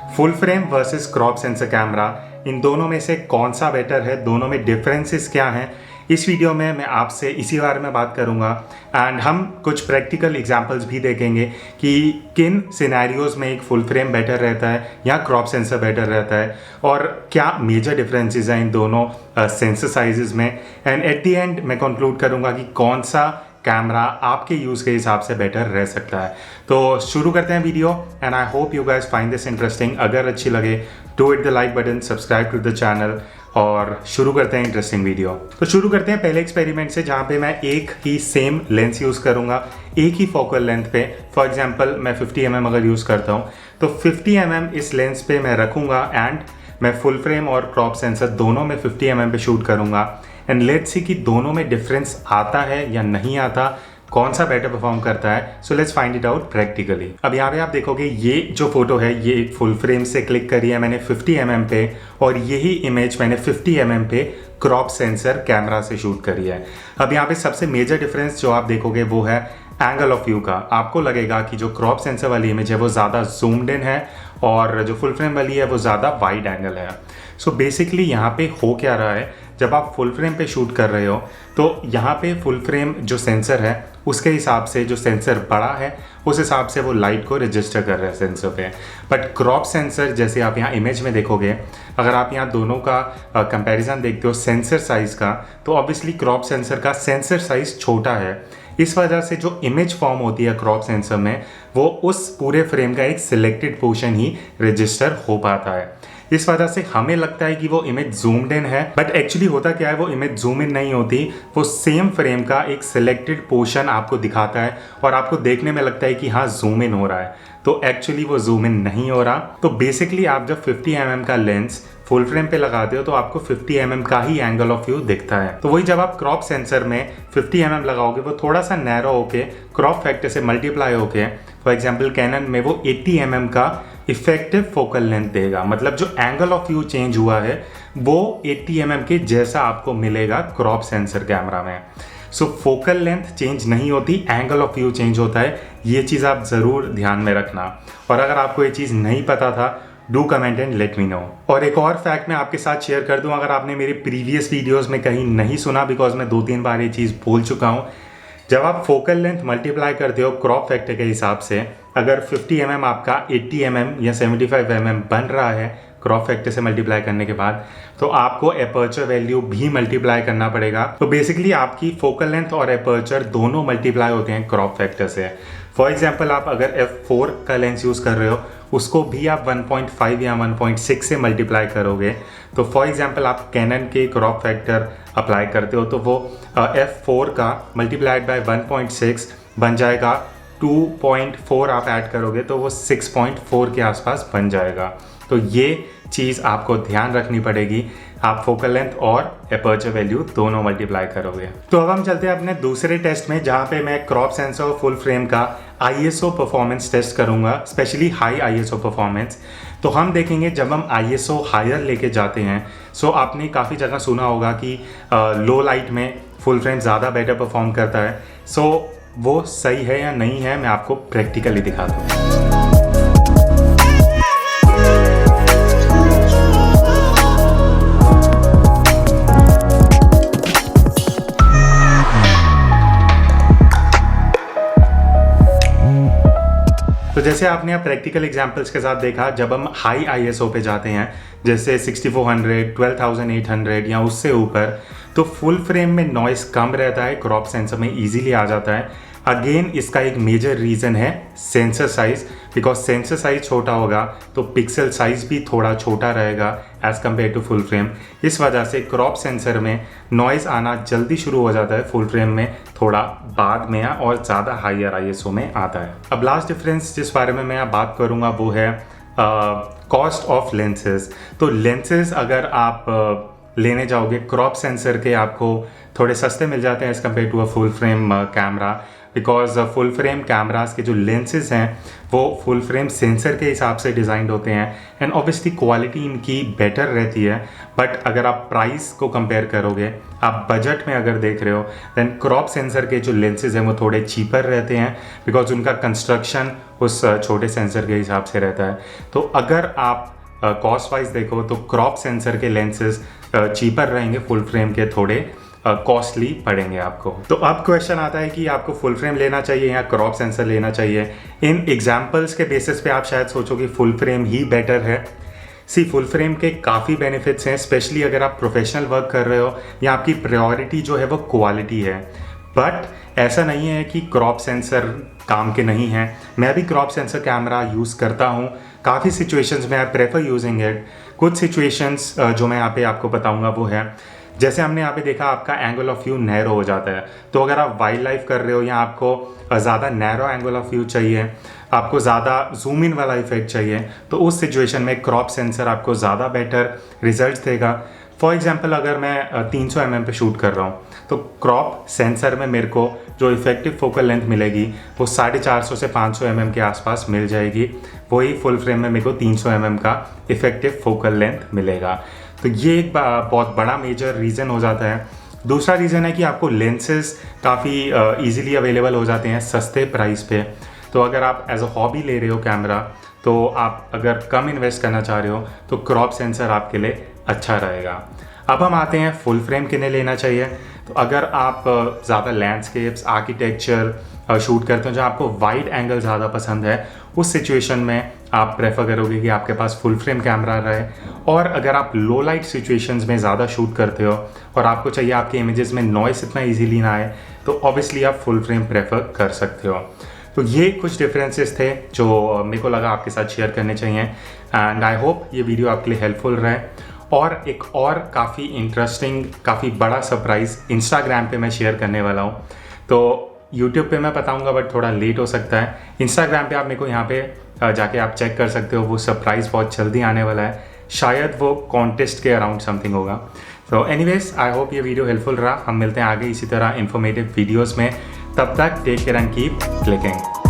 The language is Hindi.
Full frame versus crop sensor camera, इन दोनों में से कौन सा बेटर है, दोनों में डिफरेंसेस क्या हैं, इस वीडियो में मैं आपसे इसी बारे में बात करूंगा। एंड हम कुछ प्रैक्टिकल एग्जांपल्स भी देखेंगे कि किन सिनेरियोज में एक फुल फ्रेम बेटर रहता है या क्रॉप सेंसर बेटर रहता है और क्या मेजर डिफरेंसेस हैं इन दोनों सेंसर साइजेस में। एंड एट द एंड मैं कंक्लूड करूंगा कि कौन सा कैमरा आपके यूज़ के हिसाब से बेटर रह सकता है। तो शुरू करते हैं video and I hope you guys find this interesting. अगर अच्छी लगे do hit the like button, subscribe to the channel और शुरू करते हैं इंटरेस्टिंग वीडियो। तो शुरू करते हैं पहले एक्सपेरिमेंट से, जहाँ पे मैं एक ही सेम लेंस यूज़ करूँगा एक ही फोकल लेंथ पे। फॉर एग्जांपल मैं 50 mm अगर यूज़ करता हूँ तो 50 mm इस लेंस पे मैं रखूँगा एंड मैं फुल फ्रेम और क्रॉप सेंसर दोनों में 50 mm पे शूट करूँगा। एंड लेट्स सी कि दोनों में डिफरेंस आता है या नहीं आता, कौन सा बेटर परफॉर्म करता है। So let's find it out practically. अब यहाँ पे आप देखोगे ये जो फोटो है ये एक फुल फ्रेम से क्लिक करी है मैंने 50 mm पे और यही इमेज मैंने 50 mm पे क्रॉप सेंसर कैमरा से शूट करी है। अब यहाँ पे सबसे मेजर डिफरेंस जो आप देखोगे वो है एंगल ऑफ व्यू का। आपको लगेगा कि जो क्रॉप सेंसर वाली इमेज है वो ज़्यादा जूम्ड इन है और जो फुल फ्रेम वाली है वो ज़्यादा वाइड एंगल है। सो बेसिकली यहाँ पे हो क्या रहा है, जब आप फुल फ्रेम पे शूट कर रहे हो तो यहाँ पे फुल फ्रेम जो सेंसर है उसके हिसाब से जो सेंसर बड़ा है उस हिसाब से वो लाइट को रजिस्टर कर रहे हैं सेंसर पे। बट क्रॉप सेंसर जैसे आप यहाँ इमेज में देखोगे, अगर आप यहाँ दोनों का कंपैरिजन देखते हो सेंसर साइज़ का, तो ऑब्वियसली क्रॉप सेंसर का सेंसर साइज़ छोटा है। इस वजह से जो इमेज फॉर्म होती है क्रॉप सेंसर में वो उस पूरे फ्रेम का एक सिलेक्टेड पोर्शन ही रजिस्टर हो पाता है। इस वजह से हमें लगता है कि वो इमेज जूम्ड इन है, बट एक्चुअली होता क्या है, वो इमेज जूम इन नहीं होती, वो सेम फ्रेम का एक सिलेक्टेड पोर्शन आपको दिखाता है और आपको देखने में लगता है कि हाँ जूम इन हो रहा है, तो एक्चुअली वो जूम इन नहीं हो रहा। तो बेसिकली आप जब 50 mm का लेंस फुल फ्रेम पे लगाते हो तो आपको 50 mm का ही एंगल ऑफ व्यू दिखता है। तो वही जब आप क्रॉप सेंसर में 50 mm लगाओगे वो थोड़ा सा नैरो होके क्रॉप फैक्टर से मल्टीप्लाई होके, फॉर एग्जांपल कैनन में वो 80 mm का इफेक्टिव फोकल लेंथ देगा। मतलब जो एंगल ऑफ व्यू चेंज हुआ है वो 80 mm के जैसा आपको मिलेगा क्रॉप सेंसर कैमरा में। सो फोकल लेंथ चेंज नहीं होती, एंगल ऑफ व्यू चेंज होता है। ये चीज़ आप ज़रूर ध्यान में रखना। और अगर आपको ये चीज़ नहीं पता था do comment and let me know. और एक और फैक्ट मैं आपके साथ शेयर कर दूं, अगर आपने मेरे प्रीवियस वीडियोस में कहीं नहीं सुना, बिकॉज मैं 2-3 बार ये चीज़ बोल चुका हूं, जब आप फोकल लेंथ मल्टीप्लाई करते हो क्रॉप फैक्टर के हिसाब से, अगर 50 mm आपका 80 mm या 75 mm बन रहा है क्रॉप फैक्टर से मल्टीप्लाई करने के बाद, तो आपको अपर्चर वैल्यू भी मल्टीप्लाई करना पड़ेगा। तो बेसिकली आपकी फोकल लेंथ और अपर्चर दोनों मल्टीप्लाई होते हैं क्रॉप फैक्टर से। फॉर एग्जांपल आप अगर f4 का लेंस यूज़ कर रहे हो उसको भी आप 1.5 या 1.6 से मल्टीप्लाई करोगे। तो फॉर एग्जांपल आप कैनन के क्रॉप फैक्टर अप्लाई करते हो तो वो f4 का मल्टीप्लाइड बाय 1.6 बन जाएगा। 2.4 आप ऐड करोगे तो वो 6.4 के आसपास बन जाएगा। तो ये चीज़ आपको ध्यान रखनी पड़ेगी, आप फोकल लेंथ और अपर्चर वैल्यू दोनों मल्टीप्लाई करोगे। तो अब हम चलते हैं अपने दूसरे टेस्ट में, जहाँ पे मैं क्रॉप सेंसर और फुल फ्रेम का ISO परफॉर्मेंस टेस्ट करूँगा, स्पेशली हाई ISO परफॉर्मेंस। तो हम देखेंगे जब हम ISO हायर लेके जाते हैं, सो आपने काफ़ी जगह सुना होगा कि लो लाइट में फुल फ्रेम ज़्यादा बेटर परफॉर्म करता है। सो वो सही है या नहीं है मैं आपको प्रैक्टिकली दिखाता हूँ। तो जैसे आपने आप प्रैक्टिकल एग्जांपल्स के साथ देखा, जब हम हाई ISO पे जाते हैं जैसे 6400, 12800 या उससे ऊपर, तो फुल फ्रेम में नॉइस कम रहता है, क्रॉप सेंसर में इजीली आ जाता है। अगेन इसका एक मेजर रीज़न है sensor size, because sensor size छोटा होगा तो पिक्सल साइज़ भी थोड़ा छोटा रहेगा as compare to full frame. इस वजह से क्रॉप सेंसर में नॉइज़ आना जल्दी शुरू हो जाता है, फुल फ्रेम में थोड़ा बाद में और ज़्यादा हायर ISO में आता है। अब लास्ट डिफरेंस जिस बारे में मैं बात करूँगा वो है कॉस्ट ऑफ लेंसेज। तो लेंसेज अगर आप लेने जाओगे क्रॉप सेंसर के, आपको थोड़े सस्ते मिल जाते हैं as compare to a full frame camera. Because full frame cameras के जो लेंसेज हैं वो फुल फ्रेम सेंसर के हिसाब से डिज़ाइंड होते हैं एंड ऑब्वियसली क्वालिटी इनकी बेटर रहती है। बट अगर आप प्राइस को कंपेयर करोगे, आप बजट में अगर देख रहे हो, देन क्रॉप सेंसर के जो लेंसेज हैं वो थोड़े चीपर रहते हैं बिकॉज उनका कंस्ट्रक्शन उस छोटे सेंसर के हिसाब से रहता है। तो अगर आप कॉस्ट वाइज देखो तो क्रॉप सेंसर के लेंसेज चीपर रहेंगे, फुल फ्रेम के थोड़े कॉस्टली पड़ेंगे आपको। तो अब क्वेश्चन आता है कि आपको फुल फ्रेम लेना चाहिए या क्रॉप सेंसर लेना चाहिए। इन एग्जाम्पल्स के बेसिस पे आप शायद सोचो कि फुल फ्रेम ही बेटर है। सी फुल फ्रेम के काफ़ी बेनिफिट्स हैं, स्पेशली अगर आप प्रोफेशनल वर्क कर रहे हो या आपकी प्रायोरिटी जो है वो क्वालिटी है। बट ऐसा नहीं है कि क्रॉप सेंसर काम के नहीं हैं। मैं भी क्रॉप सेंसर कैमरा यूज़ करता हूँ, काफ़ी सिचुएशंस में आई प्रेफर यूजिंग इट। कुछ सिचुएशंस जो मैं यहाँ पे आपको बताऊँगा वो है, जैसे हमने यहाँ पे देखा आपका एंगल ऑफ व्यू नैरो हो जाता है। तो अगर आप वाइल्ड लाइफ कर रहे हो या आपको ज़्यादा नैरो एंगल ऑफ व्यू चाहिए, आपको ज़्यादा जूम इन वाला इफेक्ट चाहिए, तो उस सिचुएशन में क्रॉप सेंसर आपको ज़्यादा बेटर रिजल्ट देगा। फॉर एग्जांपल अगर मैं 300 mm पे शूट कर रहा हूँ तो क्रॉप सेंसर में मेरे को जो इफेक्टिव फोकल लेंथ मिलेगी वो 450 से 500 mm के आसपास मिल जाएगी। वही फुल फ्रेम में मेरे को 300 mm का इफेक्टिव फोकल लेंथ मिलेगा। तो ये एक बहुत बड़ा मेजर रीज़न हो जाता है। दूसरा रीज़न है कि आपको लेंसेज काफ़ी ईजिली अवेलेबल हो जाते हैं सस्ते प्राइस पे। तो अगर आप एज अ हॉबी ले रहे हो कैमरा, तो आप अगर कम इन्वेस्ट करना चाह रहे हो तो क्रॉप सेंसर आपके लिए अच्छा रहेगा। अब हम आते हैं फुल फ्रेम किन्हें लेना चाहिए। तो अगर आप ज़्यादा लैंडस्केप्स, आर्किटेक्चर शूट करते हो जहाँ आपको वाइड एंगल ज़्यादा पसंद है, उस सिचुएशन में आप प्रेफर करोगे कि आपके पास फुल फ्रेम कैमरा रहे। और अगर आप लो लाइट सिचुएशंस में ज़्यादा शूट करते हो और आपको चाहिए आपके इमेजेस में नॉइस इतना ईजीली ना आए, तो ऑब्वियसली आप फुल फ्रेम प्रेफर कर सकते हो। तो ये कुछ डिफरेंसेस थे जो मेरे को लगा आपके साथ शेयर करने चाहिए एंड आई होप ये वीडियो आपके लिए हेल्पफुल रहे। और एक और काफ़ी इंटरेस्टिंग, काफ़ी बड़ा सरप्राइज़ इंस्टाग्राम पे मैं शेयर करने वाला हूँ। तो यूट्यूब पे मैं बताऊँगा बट थोड़ा लेट हो सकता है। इंस्टाग्राम पे आप मेरे को यहाँ पे जाके आप चेक कर सकते हो, वो सरप्राइज़ बहुत जल्दी आने वाला है। शायद वो कॉन्टेस्ट के अराउंड समथिंग होगा। तो एनीवेज आई होप ये वीडियो हेल्पफुल रहा। हम मिलते हैं आगे इसी तरह इन्फॉर्मेटिव वीडियोज़ में। तब तक take care and keep clicking.